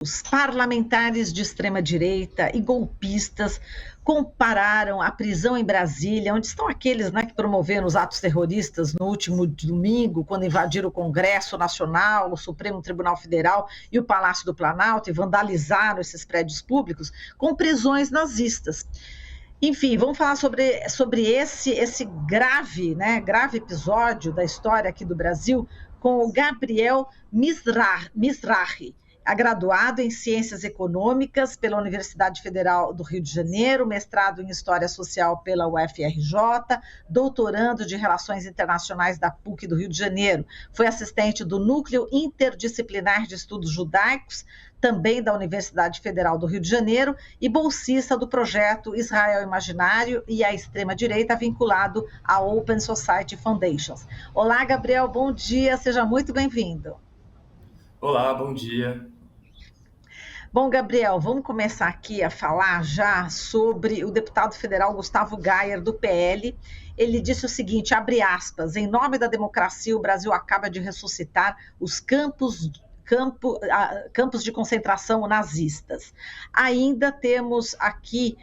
Os parlamentares de extrema-direita e golpistas compararam a prisão em Brasília, onde estão aqueles, né, que promoveram os atos terroristas no último domingo, quando invadiram o Congresso Nacional, o Supremo Tribunal Federal e o Palácio do Planalto e vandalizaram esses prédios públicos, com prisões nazistas. Enfim, vamos falar sobre esse grave episódio da história aqui do Brasil com o Gabriel Mizrahi, graduado em Ciências Econômicas pela Universidade Federal do Rio de Janeiro, mestrado em História Social pela UFRJ, doutorando de Relações Internacionais da PUC do Rio de Janeiro. Foi assistente do Núcleo Interdisciplinar de Estudos Judaicos, também da Universidade Federal do Rio de Janeiro, e bolsista do projeto Israel Imaginário e a extrema-direita, vinculado à Open Society Foundations. Olá, Gabriel, bom dia, seja muito bem-vindo. Olá, bom dia. Bom, Gabriel, vamos começar aqui a falar já sobre o deputado federal Gustavo Gayer, do PL. Ele disse o seguinte, abre aspas, em nome da democracia, o Brasil acaba de ressuscitar os campos de concentração nazistas. Ainda temos aqui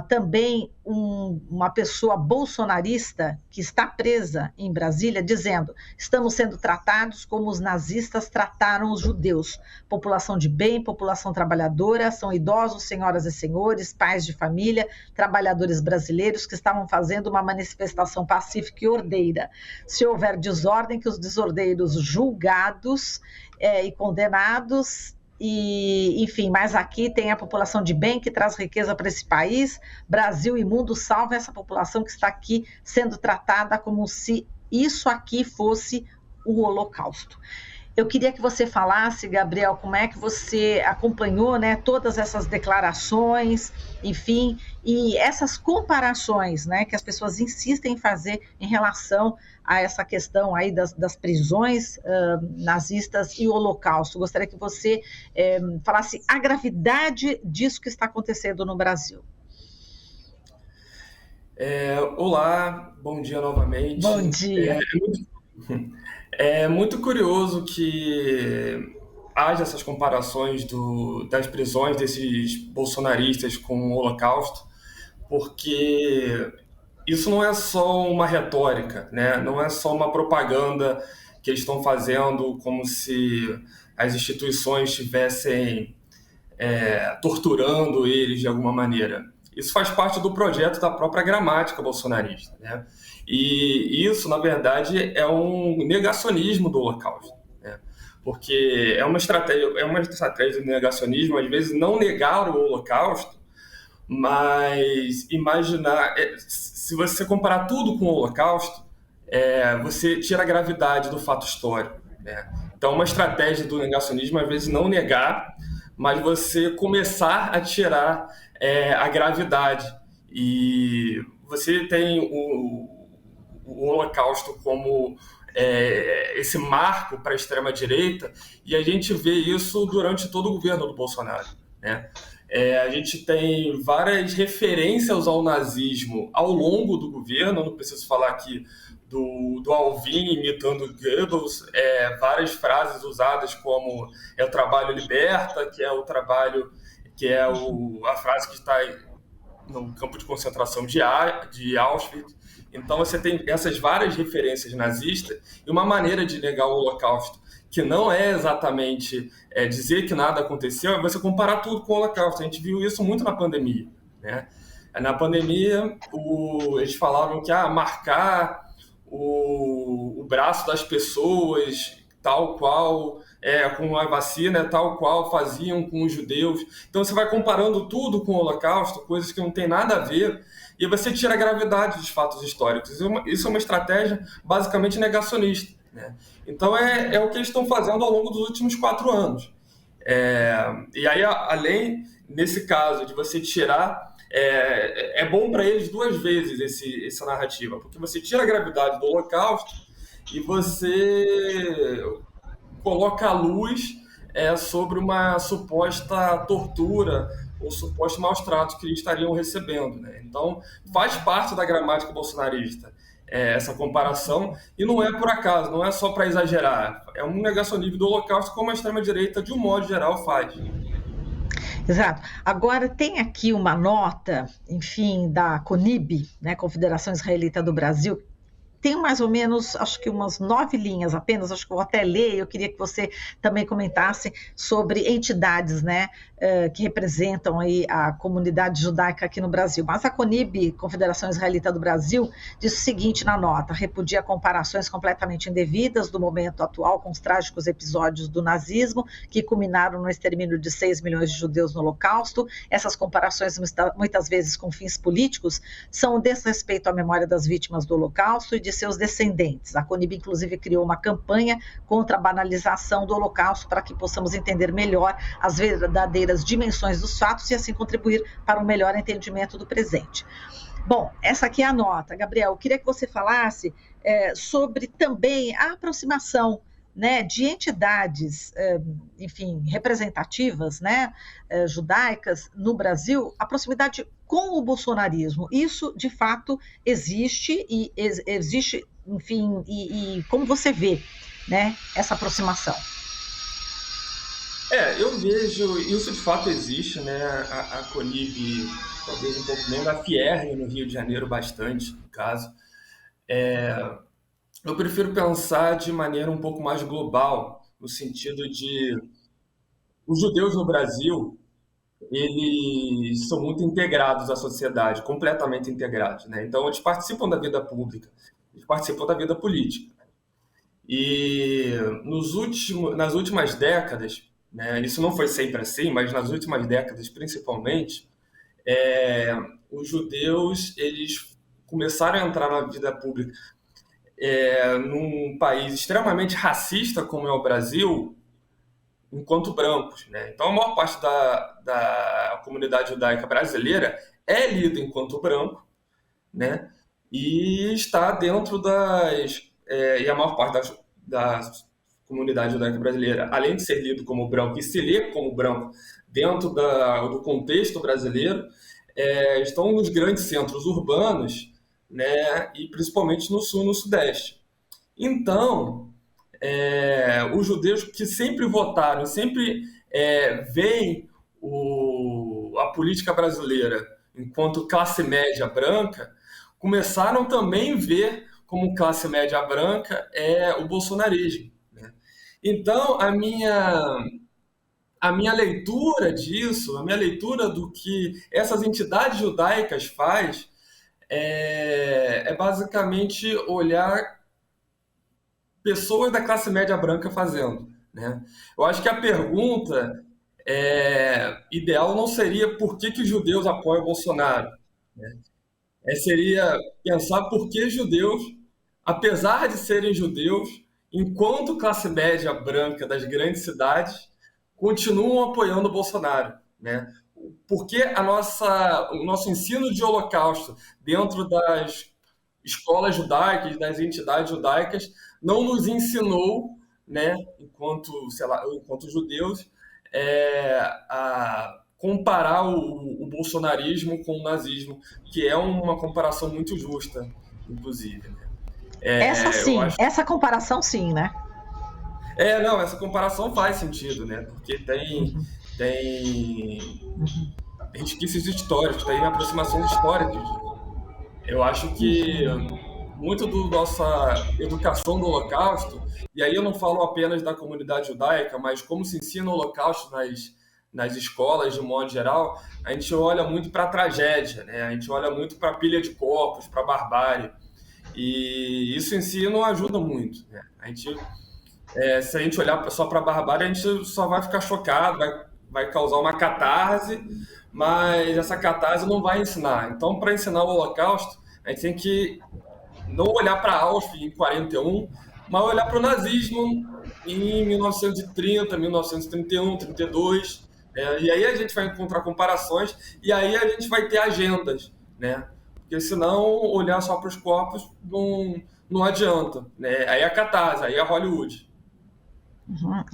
também uma pessoa bolsonarista que está presa em Brasília, dizendo, estamos sendo tratados como os nazistas trataram os judeus. População de bem, população trabalhadora, são idosos, senhoras e senhores, pais de família, trabalhadores brasileiros que estavam fazendo uma manifestação pacífica e ordeira. Se houver desordem, que os desordeiros julgados e condenados, e, enfim, mas aqui tem a população de bem que traz riqueza para esse país, Brasil e mundo salva essa população que está aqui sendo tratada como se isso aqui fosse o Holocausto. Eu queria que você falasse, Gabriel, como é que você acompanhou, né, todas essas declarações, enfim, e essas comparações, né, que as pessoas insistem em fazer em relação a essa questão aí das prisões nazistas e o Holocausto. Gostaria que você falasse a gravidade disso que está acontecendo no Brasil. Olá, bom dia novamente. Bom dia. É muito curioso que haja essas comparações das prisões desses bolsonaristas com o Holocausto, porque isso não é só uma retórica, né? Não é só uma propaganda que eles estão fazendo como se as instituições estivessem torturando eles de alguma maneira. Isso faz parte do projeto da própria gramática bolsonarista, né? E isso, na verdade, é um negacionismo do Holocausto, né? Porque é uma estratégia de negacionismo, às vezes, não negar o Holocausto, mas imaginar... se você comparar tudo com o Holocausto, você tira a gravidade do fato histórico, né? Então, uma estratégia do negacionismo, às vezes, não negar, mas você começar a tirar a gravidade. E você tem o Holocausto como esse marco para a extrema-direita, e a gente vê isso durante todo o governo do Bolsonaro, né? A gente tem várias referências ao nazismo ao longo do governo, não preciso falar aqui do Alvin imitando Goebbels, várias frases usadas como o trabalho liberta, que é o trabalho, a frase que está no campo de concentração de Auschwitz. Então você tem essas várias referências nazistas e uma maneira de negar o Holocausto, que não é exatamente dizer que nada aconteceu, é você comparar tudo com o Holocausto. A gente viu isso muito na pandemia, né? Na pandemia, eles falavam que marcar o braço das pessoas, tal qual, com a vacina, tal qual faziam com os judeus. Então você vai comparando tudo com o Holocausto, coisas que não tem nada a ver, e você tira a gravidade dos fatos históricos. Isso é uma estratégia basicamente negacionista, né? Então é o que eles estão fazendo ao longo dos últimos 4 anos. E aí, além, nesse caso, de você tirar... É bom para eles 2 vezes essa narrativa, porque você tira a gravidade do Holocausto e você coloca a luz sobre uma suposta tortura ou suposto maus tratos que eles estariam recebendo, né? Então, faz parte da gramática bolsonarista essa comparação, e não é por acaso, não é só para exagerar, é um negacionismo do Holocausto como a extrema-direita, de um modo geral, faz. Exato. Agora, tem aqui uma nota, enfim, da CONIB, né, Confederação Israelita do Brasil. Tem mais ou menos, acho que umas 9 linhas apenas, acho que eu vou até ler, eu queria que você também comentasse sobre entidades, né, que representam aí a comunidade judaica aqui no Brasil. Mas a CONIB, Confederação Israelita do Brasil, diz o seguinte na nota: repudia comparações completamente indevidas do momento atual com os trágicos episódios do nazismo, que culminaram no extermínio de 6 milhões de judeus no Holocausto. Essas comparações, muitas vezes com fins políticos, são um desrespeito à memória das vítimas do Holocausto e de seus descendentes. A CONIB, inclusive, criou uma campanha contra a banalização do Holocausto para que possamos entender melhor as verdadeiras dimensões dos fatos e assim contribuir para um melhor entendimento do presente. Bom, essa aqui é a nota. Gabriel, eu queria que você falasse sobre também a aproximação, né, de entidades, enfim, representativas, né, judaicas no Brasil, a proximidade com o bolsonarismo. Isso, de fato, existe, enfim, e como você vê, né, essa aproximação? Eu vejo, isso de fato existe, né? A CONIB, talvez um pouco menos, a Fierre no Rio de Janeiro bastante, no caso. Eu prefiro pensar de maneira um pouco mais global, no sentido de os judeus no Brasil, eles são muito integrados à sociedade, completamente integrados, né? Então, eles participam da vida pública, eles participam da vida política. E nas últimas décadas, né, isso não foi sempre assim, mas nas últimas décadas, principalmente, os judeus eles começaram a entrar na vida pública num país extremamente racista como é o Brasil, enquanto brancos, né? Então, a maior parte da comunidade judaica brasileira é lida enquanto branco, né? E está dentro e a maior parte da comunidade judaica brasileira, além de ser lido como branco e se ler como branco dentro do contexto brasileiro, estão nos grandes centros urbanos, né? E principalmente no sul e no sudeste. Então, os judeus que sempre votaram, sempre veem a política brasileira enquanto classe média branca, começaram também a ver como classe média branca o bolsonarismo, né? Então, a minha leitura disso, a minha leitura do que essas entidades judaicas faz é basicamente olhar pessoas da classe média branca fazendo, né? Eu acho que a pergunta ideal não seria por que os judeus apoiam o Bolsonaro, né? Seria pensar por que judeus, apesar de serem judeus, enquanto classe média branca das grandes cidades, continuam apoiando o Bolsonaro, né? Porque o nosso ensino de Holocausto dentro das escolas judaicas, das entidades judaicas, não nos ensinou, né, enquanto judeus, a comparar o bolsonarismo com o nazismo, que é uma comparação muito justa, inclusive, né? Essa sim, acho... essa comparação sim, né? Não, essa comparação faz sentido, né? Porque tem resquícios históricos, tem aproximações históricas. Eu acho que muito da nossa educação do Holocausto, e aí eu não falo apenas da comunidade judaica, mas como se ensina o Holocausto nas escolas, de modo geral, a gente olha muito para a tragédia, né? A gente olha muito para a pilha de corpos, para a barbárie, e isso em si não ajuda muito, né? Se a gente olhar só para a barbárie, a gente só vai ficar chocado, vai causar uma catarse, mas essa catarse não vai ensinar. Então, para ensinar o Holocausto, a gente tem que não olhar para Auschwitz em 41, mas olhar para o nazismo em 1930, 1931, 32. E aí a gente vai encontrar comparações e aí a gente vai ter agendas, né? Porque senão olhar só para os corpos não adianta, né? Aí é a catarse, aí é Hollywood.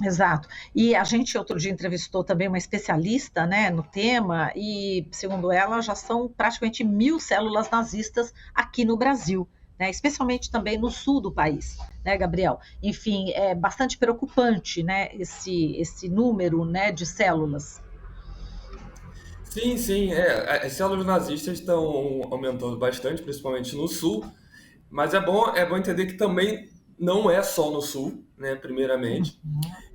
Exato. E a gente outro dia entrevistou também uma especialista, né, no tema e, segundo ela, já são praticamente 1.000 células nazistas aqui no Brasil, né, especialmente também no sul do país, né, Gabriel? Enfim, é bastante preocupante, né, esse número, né, de células. Sim, sim, as células nazistas estão aumentando bastante, principalmente no sul, mas é bom entender que também não é só no sul, né, primeiramente,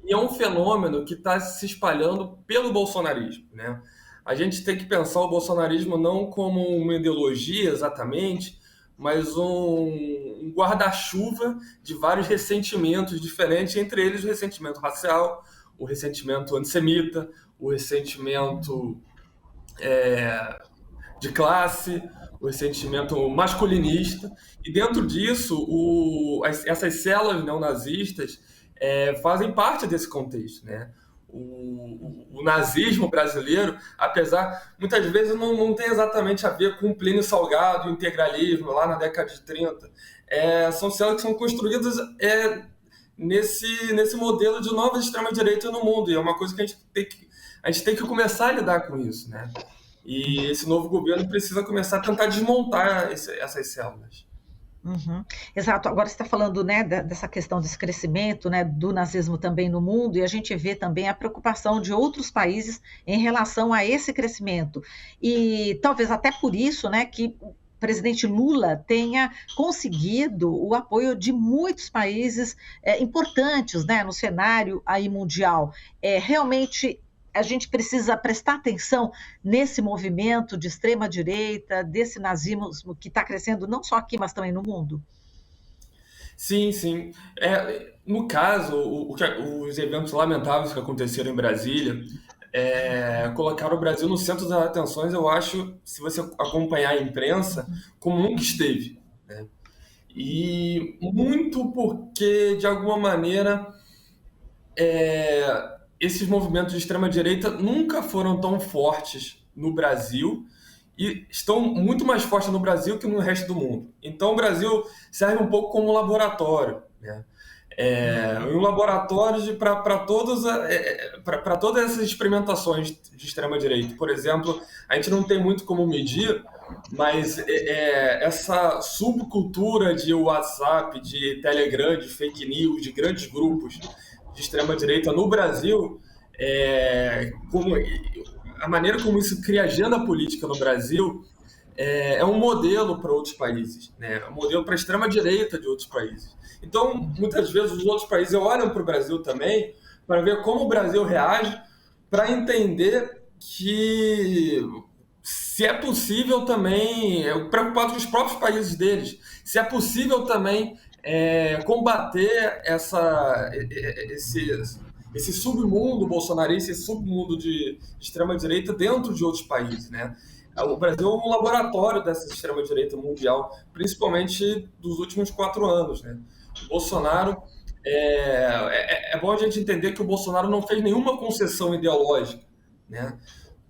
e é um fenômeno que está se espalhando pelo bolsonarismo, né? A gente tem que pensar o bolsonarismo não como uma ideologia exatamente, mas um guarda-chuva de vários ressentimentos diferentes, entre eles o ressentimento racial, o ressentimento antissemita, o ressentimento de classe, o ressentimento masculinista, e dentro disso, essas células neonazistas fazem parte desse contexto, né? O nazismo brasileiro, apesar, muitas vezes não tem exatamente a ver com Plínio Salgado, o integralismo, lá na década de 30. São células que são construídas nesse modelo de nova extrema-direita no mundo, e é uma coisa que a gente tem que começar a lidar com isso, né? E esse novo governo precisa começar a tentar desmontar essas células. Uhum. Exato. Agora você está falando, né, dessa questão desse crescimento, né, do nazismo também no mundo, e a gente vê também a preocupação de outros países em relação a esse crescimento. E talvez até por isso, né, que o presidente Lula tenha conseguido o apoio de muitos países importantes, né, no cenário aí mundial. Realmente a gente precisa prestar atenção nesse movimento de extrema-direita, desse nazismo que está crescendo não só aqui, mas também no mundo? Sim, sim. No caso, os eventos lamentáveis que aconteceram em Brasília colocaram o Brasil no centro das atenções, eu acho, se você acompanhar a imprensa, como nunca esteve, né? E muito porque, de alguma maneira, esses movimentos de extrema-direita nunca foram tão fortes no Brasil e estão muito mais fortes no Brasil que no resto do mundo. Então, o Brasil serve um pouco como um laboratório, né? Um laboratório para todas essas experimentações de extrema-direita. Por exemplo, a gente não tem muito como medir, mas essa subcultura de WhatsApp, de Telegram, de fake news, de grandes grupos de extrema-direita no Brasil, a maneira como isso cria agenda política no Brasil é um modelo para outros países, né? É um modelo para a extrema-direita de outros países. Então, muitas vezes, os outros países olham para o Brasil também para ver como o Brasil reage, para entender que se é possível também, preocupado com os próprios países deles, se é possível também combater esse submundo bolsonarista, esse submundo de extrema-direita dentro de outros países, né? O Brasil é um laboratório dessa extrema-direita mundial, principalmente dos últimos 4 anos, né? O Bolsonaro, é bom a gente entender que o Bolsonaro não fez nenhuma concessão ideológica, né?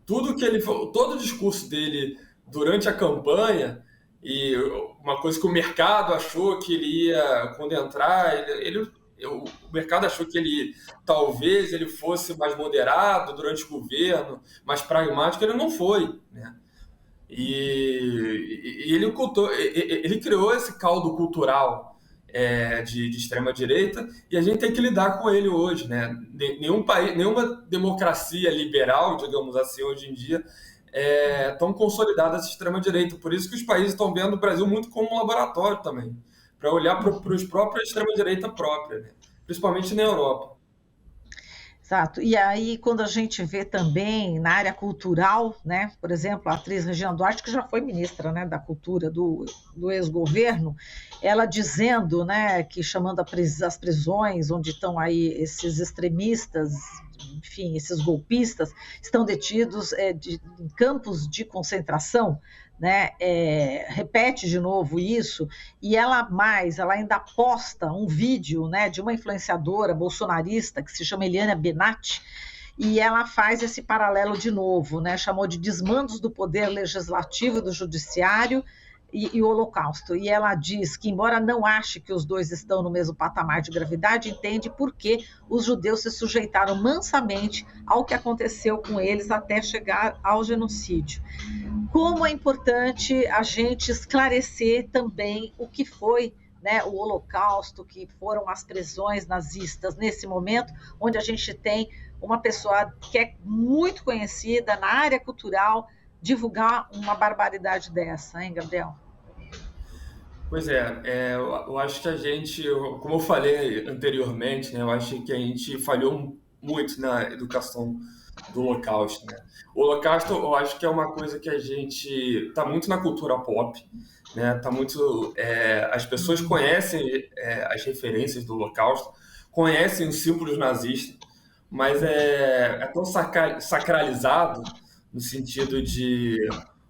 Todo o discurso dele durante a campanha, e uma coisa que o mercado achou que ele ia, quando entrar, o mercado achou que talvez ele fosse mais moderado durante o governo, mais pragmático, ele não foi, né? E ele criou esse caldo cultural de extrema-direita, e a gente tem que lidar com ele hoje, né? Nenhum país, nenhuma democracia liberal, digamos assim, hoje em dia, tão consolidada essa extrema-direita. Por isso que os países estão vendo o Brasil muito como um laboratório também, para olhar para os próprios extrema-direita própria, né? Principalmente na Europa. Exato. E aí, quando a gente vê também na área cultural, né, por exemplo, a atriz Regina Duarte, que já foi ministra, né, da Cultura do ex-governo, ela dizendo, né, que chamando as prisões onde estão aí esses extremistas, enfim, esses golpistas, estão detidos em campos de concentração, né, repete de novo isso, e ela ainda posta um vídeo, né, de uma influenciadora bolsonarista que se chama Eliana Benatti, e ela faz esse paralelo de novo, né, chamou de desmandos do poder legislativo e do judiciário e o Holocausto. E ela diz que, embora não ache que os dois estão no mesmo patamar de gravidade, entende por que os judeus se sujeitaram mansamente ao que aconteceu com eles até chegar ao genocídio. como é importante a gente esclarecer também o que foi, né, o Holocausto, que foram as prisões nazistas nesse momento, onde a gente tem uma pessoa que é muito conhecida na área cultural divulgar uma barbaridade dessa, hein, Gabriel? Pois eu acho que a gente, como eu falei anteriormente, né, eu acho que a gente falhou muito na educação do Holocausto, né? O Holocausto, eu acho que é uma coisa que a gente está muito na cultura pop, né? Tá muito, as pessoas conhecem as referências do Holocausto, conhecem os símbolos nazistas, mas é tão sacralizado no sentido de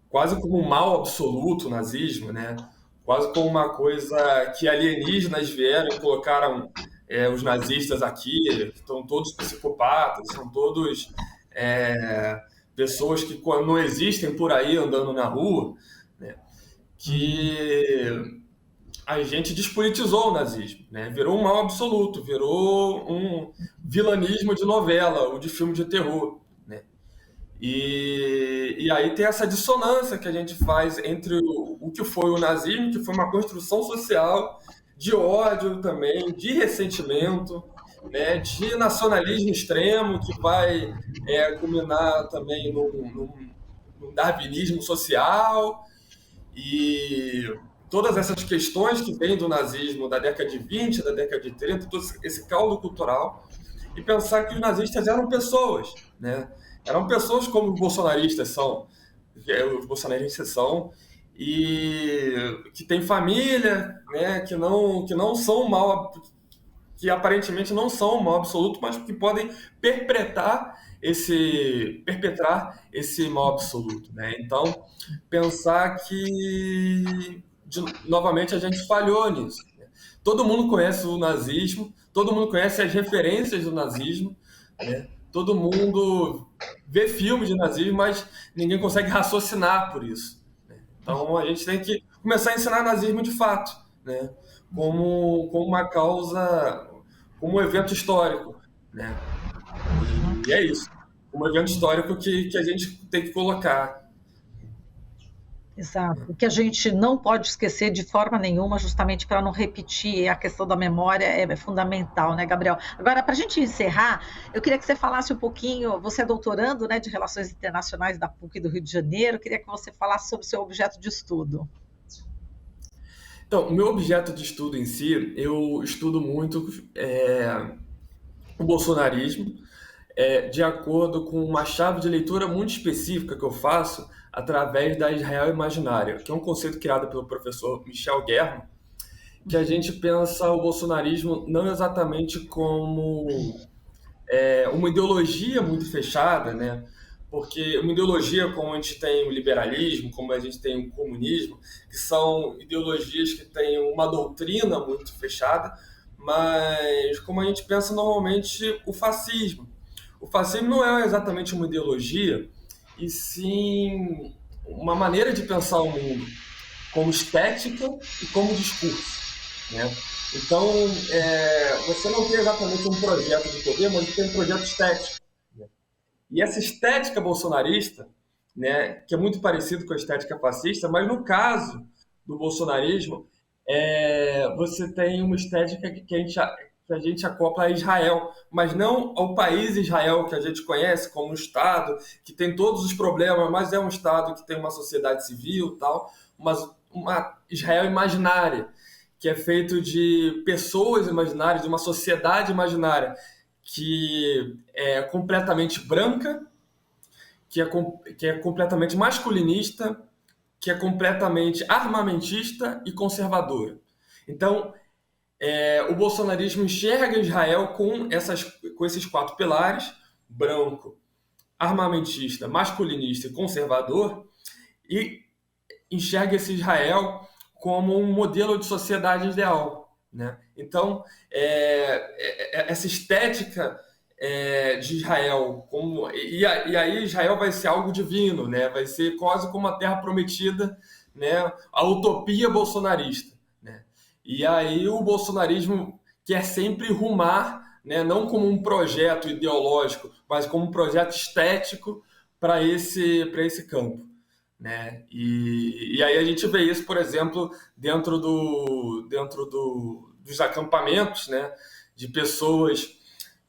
quase como um mal absoluto o nazismo, né? Quase como uma coisa que alienígenas vieram e colocaram os nazistas aqui, estão todos psicopatas, são todos pessoas que não existem por aí andando na rua, né? Que a gente despolitizou o nazismo, né? Virou um mal absoluto, virou um vilanismo de novela ou de filme de terror, né? E aí tem essa dissonância que a gente faz entre o que foi o nazismo, que foi uma construção social de ódio também, de ressentimento, né, de nacionalismo extremo, que vai culminar também num darwinismo social, e todas essas questões que vêm do nazismo da década de 20, da década de 30, todo esse caldo cultural, e pensar que os nazistas eram pessoas, né? Eram pessoas como os bolsonaristas são, e que têm família, né? Que não são mal, que aparentemente não são um mal absoluto, mas que podem perpetrar esse mal absoluto, né? Então, pensar que novamente a gente falhou nisso, né? Todo mundo conhece o nazismo, todo mundo conhece as referências do nazismo, né? Todo mundo vê filmes de nazismo, mas ninguém consegue raciocinar por isso, né? Então a gente tem que começar a ensinar nazismo de fato, né? Como uma causa, como um evento histórico, né? E é isso, um evento histórico que a gente tem que colocar. Exato, que a gente não pode esquecer de forma nenhuma, justamente para não repetir, a questão da memória é fundamental, né, Gabriel? Agora, para a gente encerrar, eu queria que você falasse um pouquinho, você é doutorando, né, de Relações Internacionais da PUC do Rio de Janeiro, eu queria que você falasse sobre o seu objeto de estudo. Então, o meu objeto de estudo em si, eu estudo muito o bolsonarismo, de acordo com uma chave de leitura muito específica que eu faço através da Israel imaginária, que é um conceito criado pelo professor Michel German, que a gente pensa o bolsonarismo não exatamente como uma ideologia muito fechada, né? Porque uma ideologia como a gente tem o liberalismo, como a gente tem o comunismo, que são ideologias que têm uma doutrina muito fechada, mas como a gente pensa normalmente o fascismo. O fascismo não é exatamente uma ideologia, e sim uma maneira de pensar o mundo, como estética e como discurso, né? Então, você não tem exatamente um projeto de poder, mas você tem um projeto estético, né? E essa estética bolsonarista, né, que é muito parecido com a estética fascista, mas no caso do bolsonarismo, você tem uma estética que a gente acopla a Israel, mas não ao país Israel que a gente conhece como um Estado que tem todos os problemas, mas é um Estado que tem uma sociedade civil e tal, mas uma Israel imaginária, que é feito de pessoas imaginárias, de uma sociedade imaginária que é completamente branca, que é completamente masculinista, que é completamente armamentista e conservadora. Então, o bolsonarismo enxerga Israel com esses quatro pilares: branco, armamentista, masculinista e conservador, e enxerga esse Israel como um modelo de sociedade ideal, né? Então, essa estética de Israel, e aí Israel vai ser algo divino, né? Vai ser quase como a terra prometida, né? A utopia bolsonarista, né? E aí o bolsonarismo quer sempre rumar, né? Não como um projeto ideológico, mas como um projeto estético para esse campo, né? E aí a gente vê isso, por exemplo, dentro dos acampamentos, né? De pessoas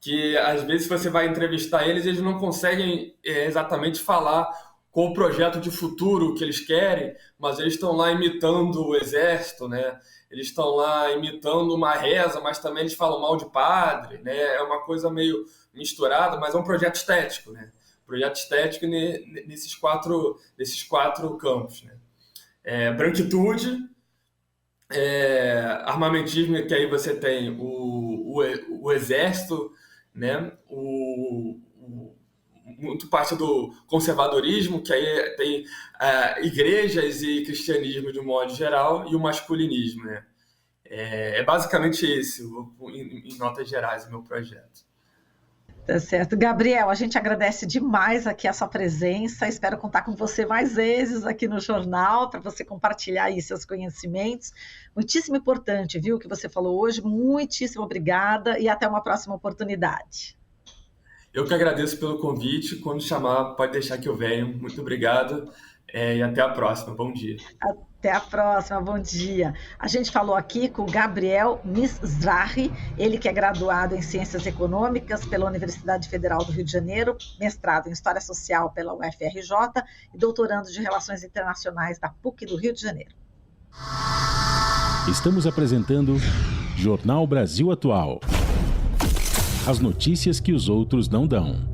que, às vezes, você vai entrevistar eles não conseguem exatamente falar qual o projeto de futuro que eles querem, mas eles estão lá imitando o exército, né? Eles estão lá imitando uma reza, mas também eles falam mal de padre, né? É uma coisa meio misturada, mas é um projeto estético, né? Projeto estético nesses quatro campos, né? Branquitude, armamentismo, que aí você tem o exército, né? Muito parte do conservadorismo, que aí tem igrejas e cristianismo de um modo geral, e o masculinismo, né? É basicamente esse, em notas gerais, o meu projeto. Tá certo. Gabriel, a gente agradece demais aqui a sua presença. Espero contar com você mais vezes aqui no jornal para você compartilhar aí seus conhecimentos. Muitíssimo importante, viu, o que você falou hoje. Muitíssimo obrigada e até uma próxima oportunidade. Eu que agradeço pelo convite. Quando chamar, pode deixar que eu venho. Muito obrigado e até a próxima. Bom dia. Até a próxima, bom dia. A gente falou aqui com o Gabriel Mizrahi, ele que é graduado em Ciências Econômicas pela Universidade Federal do Rio de Janeiro, mestrado em História Social pela UFRJ e doutorando de Relações Internacionais da PUC do Rio de Janeiro. Estamos apresentando Jornal Brasil Atual. As notícias que os outros não dão.